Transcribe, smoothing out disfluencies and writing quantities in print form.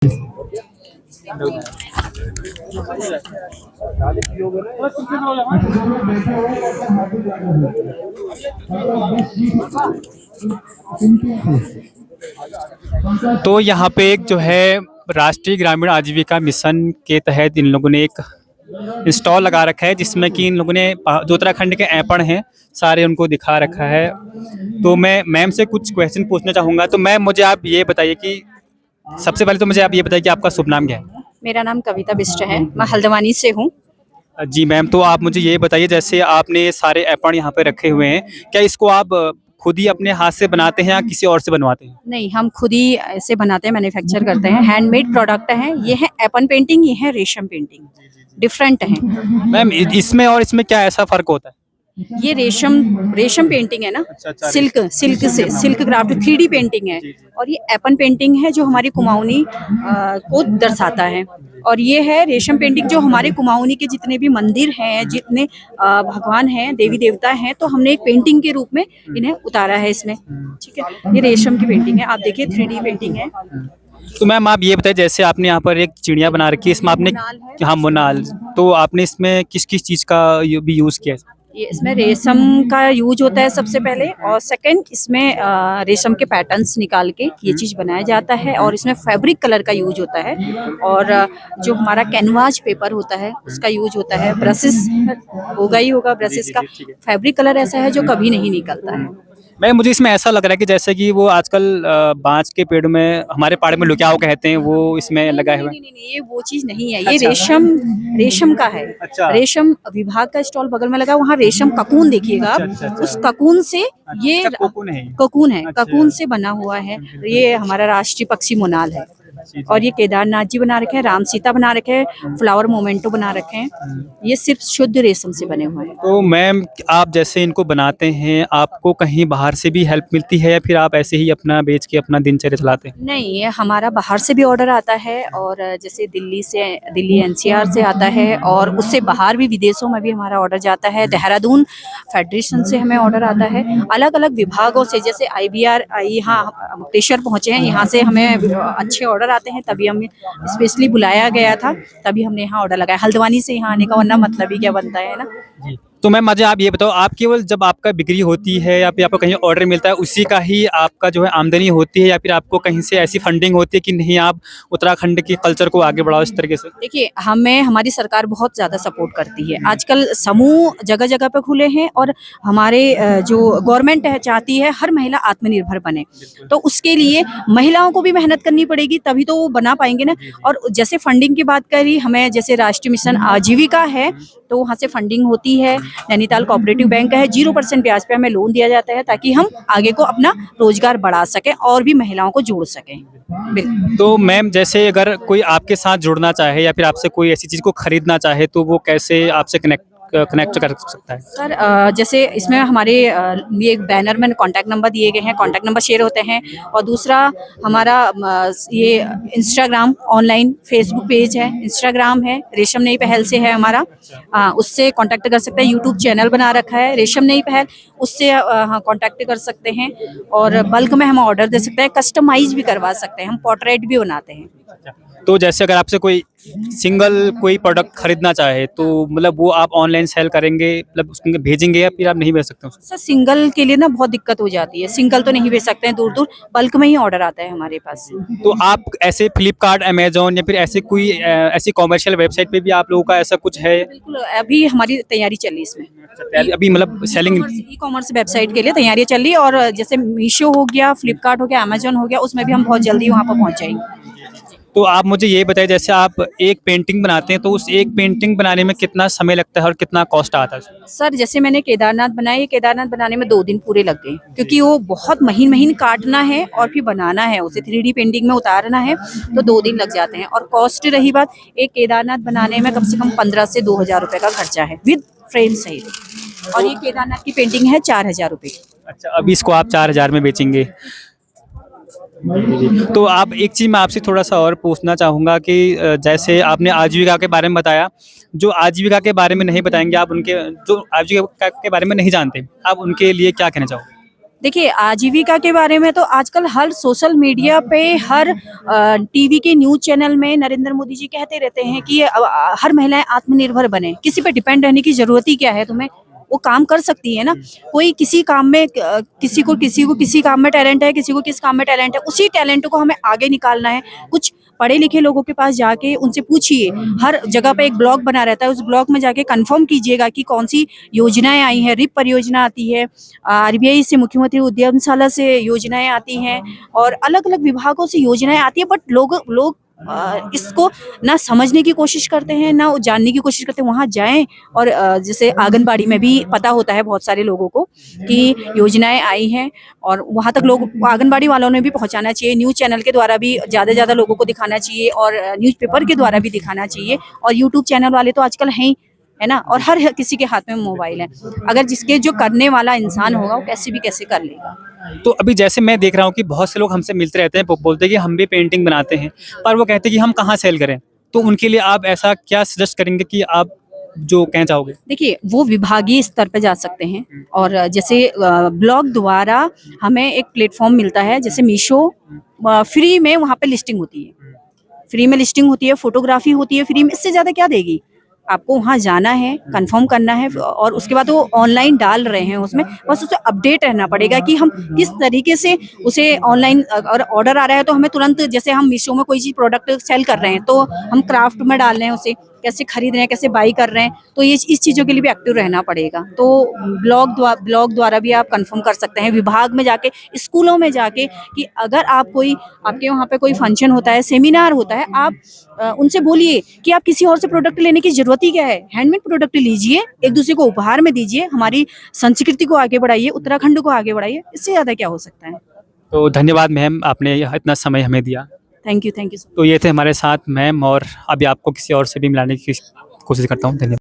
तो यहाँ पे एक जो है राष्ट्रीय ग्रामीण आजीविका मिशन के तहत इन लोगों ने एक स्टॉल लगा रखा है, जिसमें कि इन लोगों ने जो उत्तराखंड के ऐंपण हैं सारे उनको दिखा रखा है। तो मैं मैम से कुछ क्वेश्चन पूछना चाहूँगा। तो मैम मुझे आप ये बताइए कि सबसे पहले तो मुझे आप ये बताइए कि आपका शुभ नाम क्या है? मेरा नाम कविता बिष्ट है, मैं हल्द्वानी से हूँ। जी मैम, तो आप मुझे ये बताइए, जैसे आपने ये सारे ऐंपण यहाँ पे रखे हुए हैं, क्या इसको आप खुद ही अपने हाथ से बनाते हैं या किसी और से बनवाते हैं? नहीं, हम खुद ही ऐसे बनाते हैं, मैन्युफैक्चर करते हैं। हैंडमेड प्रोडक्ट हैं। ये है एपन पेंटिंग, ये है रेशम पेंटिंग, डिफरेंट है। मैम इसमें और इसमें क्या ऐसा फ़र्क होता है? ये रेशम पेंटिंग है ना, अच्छा, सिल्क क्राफ्ट 3D पेंटिंग है। और ये एपन पेंटिंग है जो हमारी कुमाऊनी को दर्शाता है। और ये है रेशम पेंटिंग जो हमारे कुमाऊनी के जितने भी मंदिर हैं, जितने भगवान हैं, देवी देवता हैं, तो हमने एक पेंटिंग के रूप में इन्हें उतारा है इसमें। ठीक है, ये रेशम की पेंटिंग है, आप देखिए 3D पेंटिंग है। तो मैम आप ये बताइए, जैसे आपने यहाँ पर एक चिड़िया बना रखी है, इसमें आपने हाँ मोनाल, तो आपने इसमें किस किस चीज़ का भी यूज़ किया है? ये इसमें रेशम का यूज होता है सबसे पहले, और सेकंड इसमें रेशम के पैटर्न्स निकाल के ये चीज़ बनाया जाता है। और इसमें फैब्रिक कलर का यूज होता है, और जो हमारा कैनवास पेपर होता है उसका यूज होता है। ब्रशेस होगा ही होगा, ब्रशेस का फैब्रिक कलर ऐसा है जो कभी नहीं निकलता है। मैम मुझे इसमें ऐसा लग रहा है कि जैसे कि वो आजकल बाँस के पेड़ में, हमारे पहाड़ में लुक्याव कहते हैं, वो इसमें लगा हुआ है। नहीं, ये वो चीज नहीं है। ये रेशम का है। अच्छा। रेशम विभाग का स्टॉल बगल में लगा, वहाँ रेशम ककून देखिएगा आप। अच्छा। उस ककून से ये अच्छा, कोकून है। ककून है, अच्छा। ककून से बना हुआ है। ये हमारा राष्ट्रीय पक्षी मोनाल है। और ये केदारनाथ जी बना रखे हैं, राम सीता बना रखे हैं, फ्लावर मोमेंटो बना रखे हैं। ये सिर्फ शुद्ध रेशम से बने हुए हैं। तो मैम आप जैसे इनको बनाते हैं, आपको कहीं बाहर से भी हेल्प मिलती है या फिर आप ऐसे ही अपना बेच के अपना दिनचर्या चलाते हैं? नहीं, ये हमारा बाहर से भी ऑर्डर आता है, और जैसे दिल्ली NCR से आता है, और उससे बाहर भी विदेशों में भी हमारा ऑर्डर जाता है। देहरादून फेडरेशन से हमें ऑर्डर आता है, अलग अलग विभागों से। जैसे IBR यहाँ प्रेशर पहुँचे हैं, यहाँ से हमें अच्छे ऑर्डर आते हैं, तभी हमें स्पेशली बुलाया गया था, तभी हमने यहाँ ऑर्डर लगाया। हल्द्वानी से यहाँ आने का वरना मतलब ही क्या बनता है ना। जी। तो मैम मुझे आप ये बताओ, आप केवल जब आपका बिक्री होती है या फिर आपको कहीं ऑर्डर मिलता है उसी का ही आपका जो है आमदनी होती है, या फिर आपको कहीं से ऐसी फंडिंग होती है कि नहीं आप उत्तराखंड के कल्चर को आगे बढ़ाओ इस तरीके से? देखिए, हमारी सरकार बहुत ज़्यादा सपोर्ट करती है। आजकल समूह जगह जगह पे खुले हैं, और हमारे जो गवर्नमेंट है चाहती है हर महिला आत्मनिर्भर बने। तो उसके लिए महिलाओं को भी मेहनत करनी पड़ेगी, तभी तो वो बना पाएंगे ना। और जैसे फंडिंग की बात करी, हमें जैसे राष्ट्रीय मिशन आजीविका है, तो वहाँ से फंडिंग होती है। नैनीताल कोऑपरेटिव बैंक है, 0% ब्याज पे हमें लोन दिया जाता है, ताकि हम आगे को अपना रोजगार बढ़ा सकें और भी महिलाओं को जोड़ सकें। बिल्कुल। तो मैम जैसे अगर कोई आपके साथ जुड़ना चाहे या फिर आपसे कोई ऐसी चीज़ को खरीदना चाहे, तो वो कैसे आपसे कनेक्ट कर सकता है? सर, जैसे इसमें हमारे ये एक बैनर में कॉन्टैक्ट नंबर दिए गए हैं, कॉन्टैक्ट नंबर शेयर होते हैं। और दूसरा हमारा ये इंस्टाग्राम, ऑनलाइन फेसबुक पेज है, इंस्टाग्राम है, रेशम नई पहल से है हमारा। उससे कॉन्टैक्ट कर सकते हैं। यूट्यूब चैनल बना रखा है रेशम नई पहल, उससे कॉन्टैक्ट कर सकते हैं। और बल्क में हम ऑर्डर दे सकते हैं, कस्टमाइज भी करवा सकते हैं, हम पोर्ट्रेट भी बनाते हैं। तो जैसे अगर आपसे कोई सिंगल कोई प्रोडक्ट खरीदना चाहे, तो मतलब वो आप ऑनलाइन सेल करेंगे, मतलब उसको भेजेंगे या फिर आप नहीं भेज सकते उसको? सर, सिंगल के लिए ना बहुत दिक्कत हो जाती है, सिंगल तो नहीं भेज सकते हैं दूर दूर, बल्क में ही ऑर्डर आता है हमारे पास। तो आप ऐसे फ्लिपकार्ट, अमेजोन या फिर ऐसे कोई ऐसी कॉमर्शियल वेबसाइट पे भी आप लोगों का ऐसा कुछ है? बिल्कुल, अभी हमारी तैयारी चल रही इसमें। अभी मतलब सेलिंग? ई कॉमर्स वेबसाइट के लिए तैयारियां चल रही है, और जैसे मीशो हो गया, फ्लिपकार्ट हो गया, अमेजोन हो गया, उसमें भी हम बहुत जल्दी वहाँ पर पहुँच जाएंगे। तो आप मुझे ये बताइए, जैसे आप एक पेंटिंग बनाते हैं तो उस एक पेंटिंग बनाने में कितना समय लगता है और कितना कॉस्ट आता है? सर, जैसे मैंने केदारनाथ बनाई, केदारनाथ बनाने में 2 दिन पूरे लग गए, क्योंकि वो बहुत महीन महीन काटना है और फिर बनाना है, उसे 3D पेंटिंग में उतारना है, तो 2 दिन लग जाते हैं। और कॉस्ट रही बात, एक केदारनाथ बनाने में कम से कम 15 से 2000 रुपये का खर्चा है, विद फ्रेम सहित। और ये केदारनाथ की पेंटिंग है 4000 रुपये की। अच्छा, अभी इसको आप 4000 में बेचेंगे? तो आप एक चीज़ मैं आपसे थोड़ा सा और पूछना चाहूँगा कि जैसे आपने आजीविका के बारे में बताया, जो आजीविका के बारे में नहीं बताएंगे आप, उनके जो आजीविका के बारे में नहीं जानते, आप उनके लिए क्या कहना चाहोगे? देखिए, आजीविका के बारे में तो आजकल हर सोशल मीडिया पे, हर टीवी के न्यूज़ चैनल में नरेंद्र मोदी जी कहते रहते हैं कि हर महिलाएं आत्मनिर्भर बने, किसी पे डिपेंड रहने की ज़रूरत ही क्या है तुम्हें? वो काम कर सकती है ना। कोई किसी काम में किसी को किसी काम में टैलेंट है, किसी को किस काम में टैलेंट है, उसी टैलेंट को हमें आगे निकालना है। कुछ पढ़े लिखे लोगों के पास जाके उनसे पूछिए, हर जगह पे एक ब्लॉग बना रहता है, उस ब्लॉग में जाके कंफर्म कीजिएगा कि कौन सी योजनाएं आई हैं। रिप परियोजना आती है, आरबीआई से, मुख्यमंत्री उद्यमशाला से योजनाएं आती हैं और अलग अलग विभागों से योजनाएं आती है, बट लोग इसको ना समझने की कोशिश करते हैं, ना जानने की कोशिश करते हैं। वहाँ जाएं और जैसे आंगनबाड़ी में भी पता होता है बहुत सारे लोगों को कि योजनाएं आई हैं, और वहाँ तक लोग, आंगनबाड़ी वालों ने भी पहुँचाना चाहिए। न्यूज़ चैनल के द्वारा भी ज़्यादा से ज़्यादा लोगों को दिखाना चाहिए, और न्यूज़पेपर के द्वारा भी दिखाना चाहिए, और यूट्यूब चैनल वाले तो आजकल हैं ही, है ना। और हर किसी के हाथ में मोबाइल है, अगर जिसके जो करने वाला इंसान होगा वो कैसे भी कैसे कर लेगा। तो अभी जैसे मैं देख रहा हूँ कि बहुत से लोग हमसे मिलते रहते हैं, बोलते हैं कि हम भी पेंटिंग बनाते हैं, पर वो कहते हैं कि हम कहाँ सेल करें। तो उनके लिए आप ऐसा क्या सजेस्ट करेंगे कि आप जो कहना चाहोगे? देखिए, वो विभागीय स्तर पे जा सकते हैं, और जैसे ब्लॉग द्वारा हमें एक प्लेटफॉर्म मिलता है, जैसे मीशो, फ्री में वहाँ पे लिस्टिंग होती है, फ्री में लिस्टिंग होती है, फोटोग्राफी होती है फ्री में। इससे ज़्यादा क्या देगी? आपको वहाँ जाना है, कंफर्म करना है, और उसके बाद वो ऑनलाइन डाल रहे हैं उसमें, बस उसे अपडेट रहना पड़ेगा कि हम किस तरीके से उसे ऑनलाइन, अगर ऑर्डर आ रहा है तो हमें तुरंत, जैसे हम मीशो में कोई चीज़ प्रोडक्ट सेल कर रहे हैं तो हम क्राफ्ट में डाल रहे हैं उसे, कैसे खरीद रहे हैं, कैसे बाई कर रहे हैं, तो ये इस चीज़ों के लिए भी एक्टिव रहना पड़ेगा। तो ब्लॉग द्वारा भी आप कंफर्म कर सकते हैं, विभाग में जाके, स्कूलों में जाके, कि अगर आप कोई, आपके वहाँ पे कोई फंक्शन होता है, सेमिनार होता है, आप उनसे बोलिए कि आप किसी और से प्रोडक्ट लेने की जरूरत ही क्या है, हैंडमेड प्रोडक्ट लीजिए, एक दूसरे को उपहार में दीजिए, हमारी संस्कृति को आगे बढ़ाइए, उत्तराखंड को आगे बढ़ाइए। इससे ज़्यादा क्या हो सकता है? तो धन्यवाद मैम, आपने इतना समय हमें दिया। Thank you. तो ये थे हमारे साथ मैम, और अभी आपको किसी और से भी मिलाने की कोशिश करता हूँ। धन्यवाद।